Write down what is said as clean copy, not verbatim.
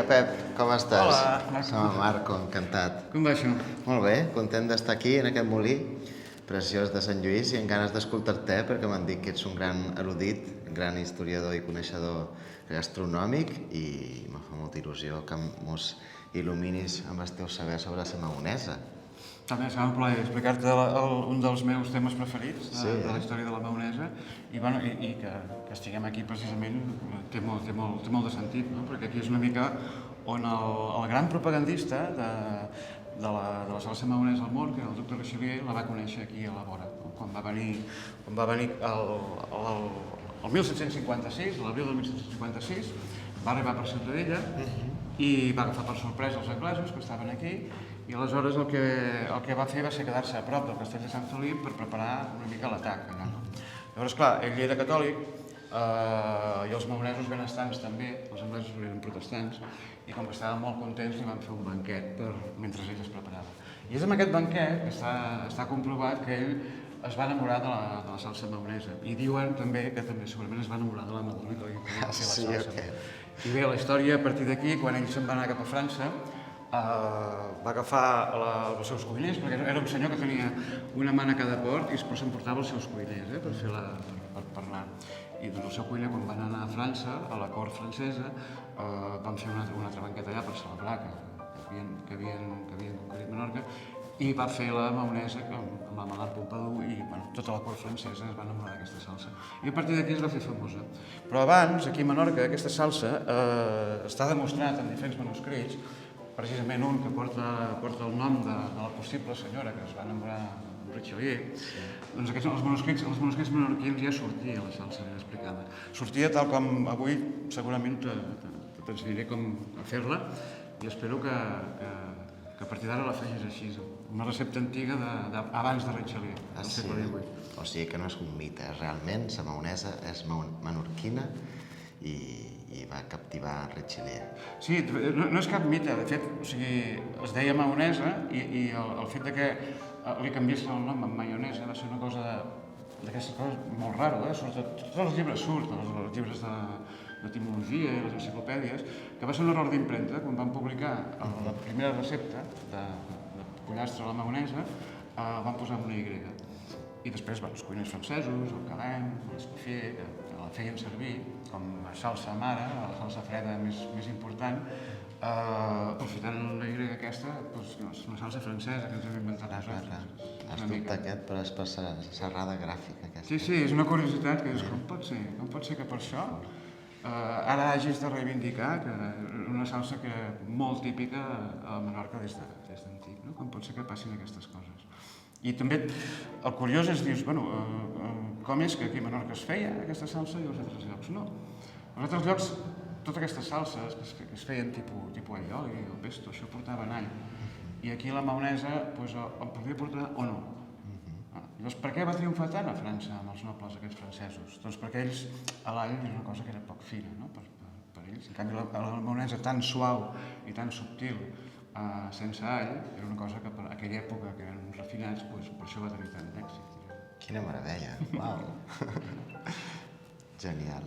Pep, com estàs? Hola, Marco. Som el Marco, encantat. Com va això? Molt bé, content d'estar aquí, en aquest molí preciós de Sant Lluís, i amb ganes d'escoltar-te, perquè m'han dit que ets un gran erudit, gran historiador i coneixedor gastronòmic, i me fa molta il·lusió que mos il·luminis amb el teu saber sobre la maonesa. També serà un plaer explicar-te un dels meus temes preferits de la història de la maonesa i que estiguem aquí precisament té molt de sentit, no? Perquè aquí és una mica on el gran propagandista de la salsa maonesa al món, que era el doctor Richelieu, la va conèixer aquí a la vora, no? Quan va venir el 1756, l'abril del 1756, va arribar per Ciutadella i va agafar per sorpresa els anglesos que estaven aquí, i aleshores el que va fer va ser quedar-se a prop del castell de Sant Felip per preparar una mica l'atac allà, no? Llavors, clar, ell era catòlic i els maonesos benestants també, els anglesos eren protestants, i com que estaven molt contents li van fer un banquet mentre ell es preparava. I és amb aquest banquet que està comprovat que ell es va enamorar de la salsa maonesa, i diuen també que també segurament es va enamorar de la Madonna que li va fer la salsa. I bé, la història a partir d'aquí, quan ell se'n va anar cap a França, va agafar els seus cuiners, perquè era un senyor que tenia una mà a cada port i després s'emportava els seus cuiners per anar. I doncs el seu cuiner, quan van anar a França, a la cort francesa, van fer una altra banqueta allà per celebrar que havien conquerit Menorca, i va fer la maonesa amb la Madame Pompadour, i tota la cort francesa es va enamorar d'aquesta salsa. I a partir d'aquí es va fer famosa. Però abans, aquí a Menorca, aquesta salsa està demostrat en diferents manuscrits, precisament un que porta el nom de la possible senyora que es va enamorar amb Richelieu. Doncs aquests són els manuscrits menorquins, ja sortia la salsa ben explicada. Sortia tal com avui segurament t'ensenyaré com fer-la, i espero que a partir d'ara la facis així. Una recepta antiga d'abans de Richelieu, del segle XVIII. O sigui que no és un mite, realment la maonesa és menorquina i va captivar Richelieu. Sí, no és cap mite, de fet, es deia maonesa i el fet que li canviessin el nom en maionesa va ser una cosa d'aquestes coses molt raro, tots els llibres surten, els llibres d'etimologia i les enciclopèdies, que va ser un error d'impremta quan van publicar la primera recepta de pollastre a la maonesa, van posar una Y. I després els cuiners francesos, el Calem, l'Escoffier, que la feien servir com a salsa mare, la salsa freda més important, aprofitant la Y aquesta, és una salsa francesa que ens hem inventat nosaltres. Has dubtat aquest, però és per la serrada gràfica aquesta. Sí, és una curiositat que dius, com pot ser que per això ara hagis de reivindicar que una salsa que molt típica a Menorca des d'antic, no? Com pot ser que passin aquestes coses? I també el curiós és dir, com és que aquí a Menorca es feia aquesta salsa i als altres llocs no? Als altres llocs, totes aquestes salses que es feien tipus allioli o pesto, això portaven all. I aquí la maonesa en podia portar o no. Llavors, per què va triomfar tant a França amb els nobles aquests francesos? Doncs perquè ells, l'all era una cosa que era poc fina, no? Per ells. En canvi, la maonesa tan suau i tan subtil, sense all, era una cosa que per aquella època, que eren refinats, per això va tenir tant d'èxit. Quina meravella, uau! Genial.